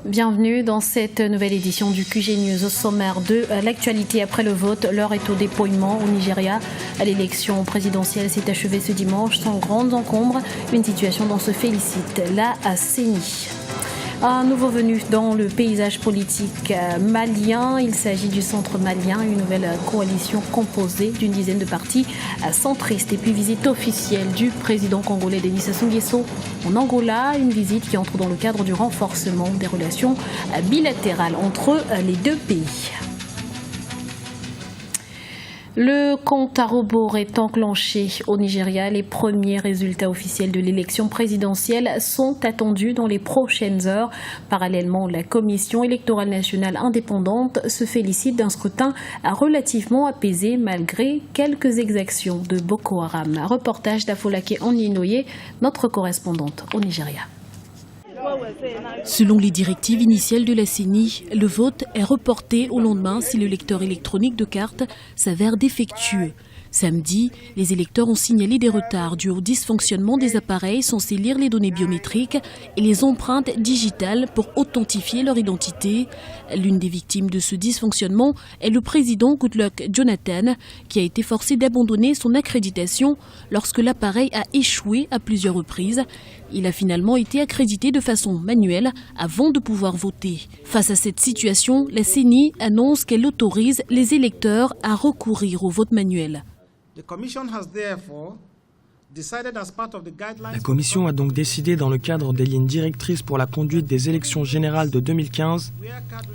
Bienvenue dans cette nouvelle édition du QG News. Au sommaire de l'actualité après le vote, l'heure est au dépouillement au Nigeria. L'élection présidentielle s'est achevée ce dimanche sans grandes encombres, une situation dont se félicite la CENI. Un nouveau venu dans le paysage politique malien. Il s'agit du Centre malien, une nouvelle coalition composée d'une dizaine de partis centristes. Et puis visite officielle du président congolais Denis Sassou Nguesso en Angola, une visite qui entre dans le cadre du renforcement des relations bilatérales entre les deux pays. Le compte à rebours est enclenché au Nigeria. Les premiers résultats officiels de l'élection présidentielle sont attendus dans les prochaines heures. Parallèlement, la Commission électorale nationale indépendante se félicite d'un scrutin relativement apaisé malgré quelques exactions de Boko Haram. Reportage d'Afolake Oninoye, notre correspondante au Nigeria. Selon les directives initiales de la CENI, le vote est reporté au lendemain si le lecteur électronique de carte s'avère défectueux. Samedi, les électeurs ont signalé des retards dus au dysfonctionnement des appareils censés lire les données biométriques et les empreintes digitales pour authentifier leur identité. L'une des victimes de ce dysfonctionnement est le président Goodluck Jonathan, qui a été forcé d'abandonner son accréditation lorsque l'appareil a échoué à plusieurs reprises. Il a finalement été accrédité de façon manuelle avant de pouvoir voter. Face à cette situation, la CENI annonce qu'elle autorise les électeurs à recourir au vote manuel. La Commission a donc décidé, dans le cadre des lignes directrices pour la conduite des élections générales de 2015,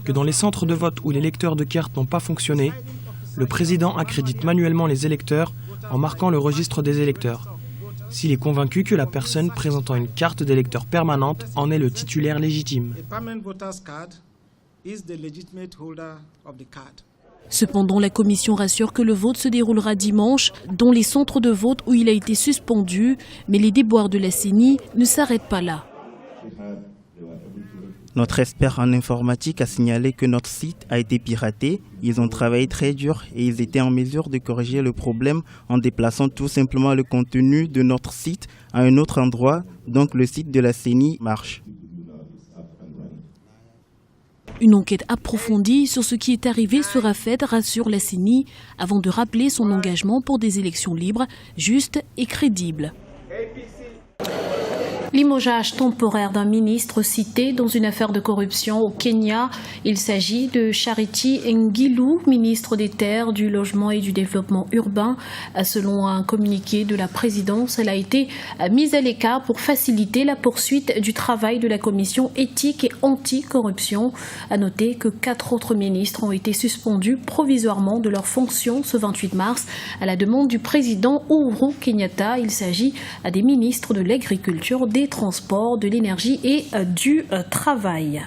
que dans les centres de vote où les lecteurs de cartes n'ont pas fonctionné, le président accrédite manuellement les électeurs en marquant le registre des électeurs, s'il est convaincu que la personne présentant une carte d'électeur permanente en est le titulaire légitime. Cependant, la Commission rassure que le vote se déroulera dimanche dans les centres de vote où il a été suspendu, mais les déboires de la CENI ne s'arrêtent pas là. Notre expert en informatique a signalé que notre site a été piraté. Ils ont travaillé très dur et ils étaient en mesure de corriger le problème en déplaçant tout simplement le contenu de notre site à un autre endroit. Donc le site de la CENI marche. Une enquête approfondie sur ce qui est arrivé sera faite, rassure la CENI, avant de rappeler son engagement pour des élections libres, justes et crédibles. Limogeage temporaire d'un ministre cité dans une affaire de corruption au Kenya. Il s'agit de Charity Ngilu, ministre des Terres, du Logement et du Développement urbain. Selon un communiqué de la présidence, elle a été mise à l'écart pour faciliter la poursuite du travail de la commission éthique et anti-corruption. À noter que 4 autres ministres ont été suspendus provisoirement de leurs fonctions ce 28 mars à la demande du président Uhuru Kenyatta. Il s'agit des ministres de l'Agriculture, des Transports, de l'Énergie et du Travail.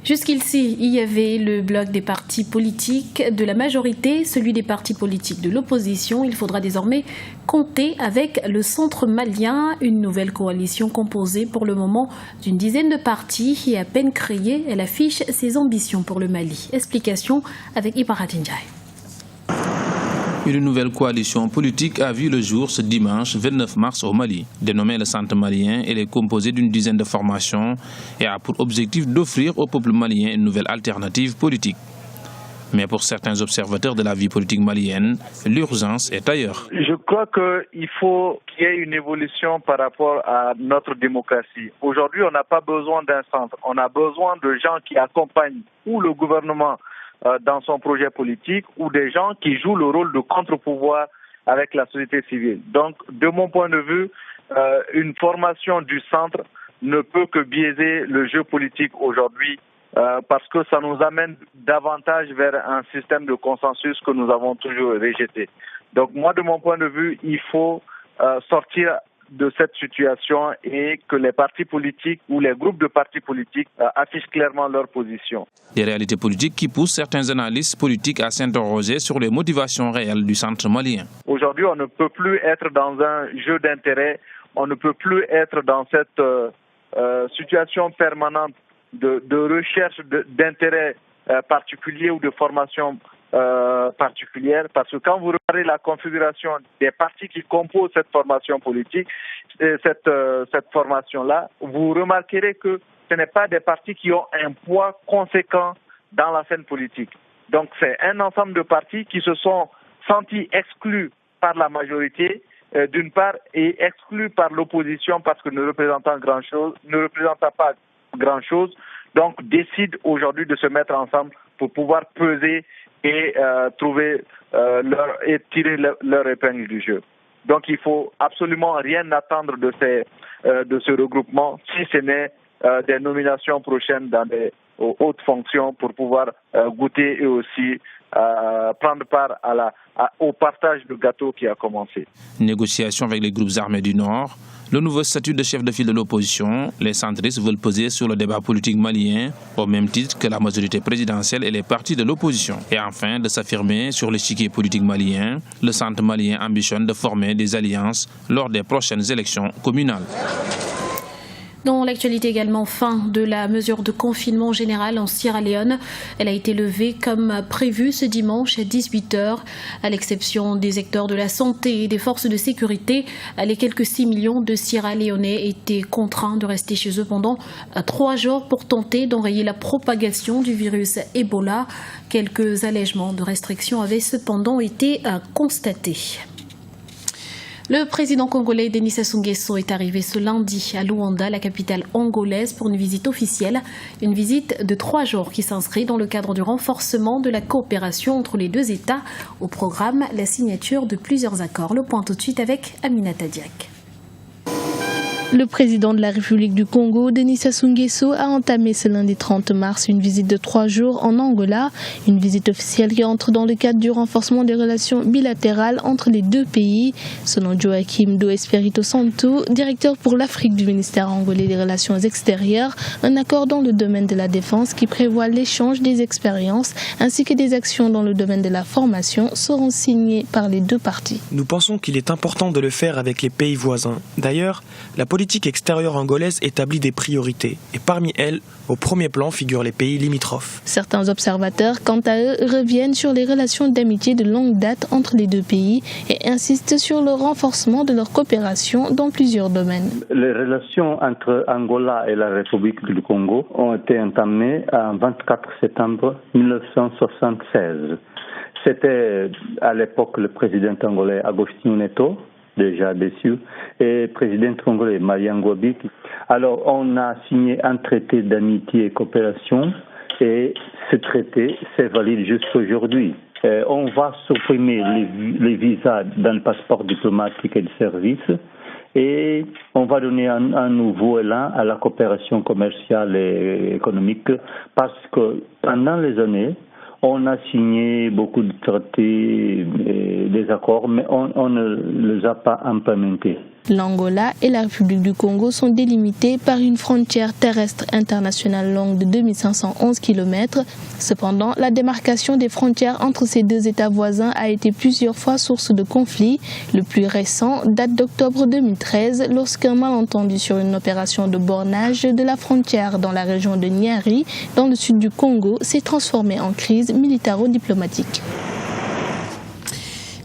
Jusqu'ici, il y avait le bloc des partis politiques de la majorité, celui des partis politiques de l'opposition. Il faudra désormais compter avec le Centre malien, une nouvelle coalition composée pour le moment d'une dizaine de partis et à peine créée, elle affiche ses ambitions pour le Mali. Explication avec Ibarat Ndiaye. Une nouvelle coalition politique a vu le jour ce dimanche 29 mars au Mali. Dénommée le Centre malien, elle est composée d'une dizaine de formations et a pour objectif d'offrir au peuple malien une nouvelle alternative politique. Mais pour certains observateurs de la vie politique malienne, l'urgence est ailleurs. Je crois qu'il faut qu'il y ait une évolution par rapport à notre démocratie. Aujourd'hui, on n'a pas besoin d'un centre. On a besoin de gens qui accompagnent ou le gouvernement dans son projet politique ou des gens qui jouent le rôle de contre-pouvoir avec la société civile. Donc, de mon point de vue, une formation du centre ne peut que biaiser le jeu politique aujourd'hui parce que ça nous amène davantage vers un système de consensus que nous avons toujours rejeté. Donc, moi, de mon point de vue, il faut sortir de cette situation et que les partis politiques ou les groupes de partis politiques affichent clairement leur position. Des réalités politiques qui poussent certains analystes politiques à s'interroger sur les motivations réelles du centre malien. Aujourd'hui, on ne peut plus être dans un jeu d'intérêt, on ne peut plus être dans cette situation permanente de recherche d'intérêts particuliers ou de formation particulière, parce que quand vous la configuration des partis qui composent cette formation politique, cette formation-là, vous remarquerez que ce n'est pas des partis qui ont un poids conséquent dans la scène politique. Donc c'est un ensemble de partis qui se sont sentis exclus par la majorité, d'une part, et exclus par l'opposition parce que ne représentant pas grand-chose, donc décident aujourd'hui de se mettre ensemble pour pouvoir peser et tirer leur épingle du jeu. Donc il faut absolument rien attendre de ce regroupement, si ce n'est des nominations prochaines dans des hautes fonctions pour pouvoir goûter et aussi prendre part au partage du gâteau qui a commencé. Négociation avec les groupes armés du Nord, le nouveau statut de chef de file de l'opposition, les centristes veulent peser sur le débat politique malien au même titre que la majorité présidentielle et les partis de l'opposition. Et enfin, de s'affirmer sur l'échiquier politique malien, le centre malien ambitionne de former des alliances lors des prochaines élections communales. Dans l'actualité également, fin de la mesure de confinement général en Sierra Leone. Elle a été levée comme prévu ce dimanche à 18h. À l'exception des acteurs de la santé et des forces de sécurité, les quelques 6 millions de Sierra Leonais étaient contraints de rester chez eux pendant 3 jours pour tenter d'enrayer la propagation du virus Ebola. Quelques allègements de restrictions avaient cependant été constatés. Le président congolais Denis Sassou Nguesso est arrivé ce lundi à Luanda, la capitale angolaise, pour une visite officielle. Une visite de 3 jours qui s'inscrit dans le cadre du renforcement de la coopération entre les deux États. Au programme, la signature de plusieurs accords. Le point tout de suite avec Aminata Diak. Le président de la République du Congo, Denis Sassou Nguesso, a entamé ce lundi 30 mars une visite de 3 jours en Angola. Une visite officielle qui entre dans le cadre du renforcement des relations bilatérales entre les deux pays. Selon Joaquim Do Espirito Santo, directeur pour l'Afrique du ministère angolais des Relations extérieures, un accord dans le domaine de la défense qui prévoit l'échange des expériences ainsi que des actions dans le domaine de la formation seront signés par les deux parties. Nous pensons qu'il est important de le faire avec les pays voisins. D'ailleurs, la politique extérieure angolaise établit des priorités et parmi elles, au premier plan figurent les pays limitrophes. Certains observateurs, quant à eux, reviennent sur les relations d'amitié de longue date entre les deux pays et insistent sur le renforcement de leur coopération dans plusieurs domaines. Les relations entre Angola et la République du Congo ont été entamées le 24 septembre 1976. C'était à l'époque le président angolais Agostinho Neto, déjà déçu, et président congolais Marian Ngouabi. Alors on a signé un traité d'amitié et coopération et ce traité c'est valide jusqu'aujourd'hui. On va supprimer les visas dans le passeport diplomatique et de service et on va donner un nouveau élan à la coopération commerciale et économique parce que pendant les années, on a signé beaucoup de traités et des accords, mais on ne les a pas implémentés. L'Angola et la République du Congo sont délimités par une frontière terrestre internationale longue de 2511 km. Cependant, la démarcation des frontières entre ces deux États voisins a été plusieurs fois source de conflits. Le plus récent date d'octobre 2013, lorsqu'un malentendu sur une opération de bornage de la frontière dans la région de Nyari, dans le sud du Congo, s'est transformé en crise militaro-diplomatique.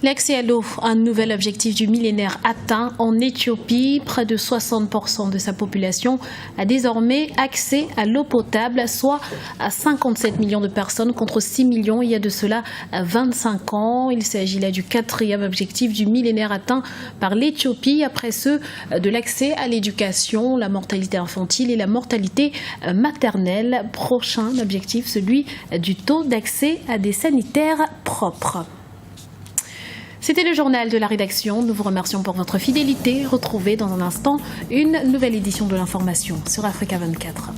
L'accès à l'eau, un nouvel objectif du millénaire atteint en Éthiopie. Près de 60% de sa population a désormais accès à l'eau potable, soit à 57 millions de personnes contre 6 millions il y a de cela 25 ans. Il s'agit là du 4e objectif du millénaire atteint par l'Éthiopie après ceux de l'accès à l'éducation, la mortalité infantile et la mortalité maternelle. Prochain objectif, celui du taux d'accès à des sanitaires propres. C'était le journal de la rédaction. Nous vous remercions pour votre fidélité. Retrouvez dans un instant une nouvelle édition de l'information sur Africa 24.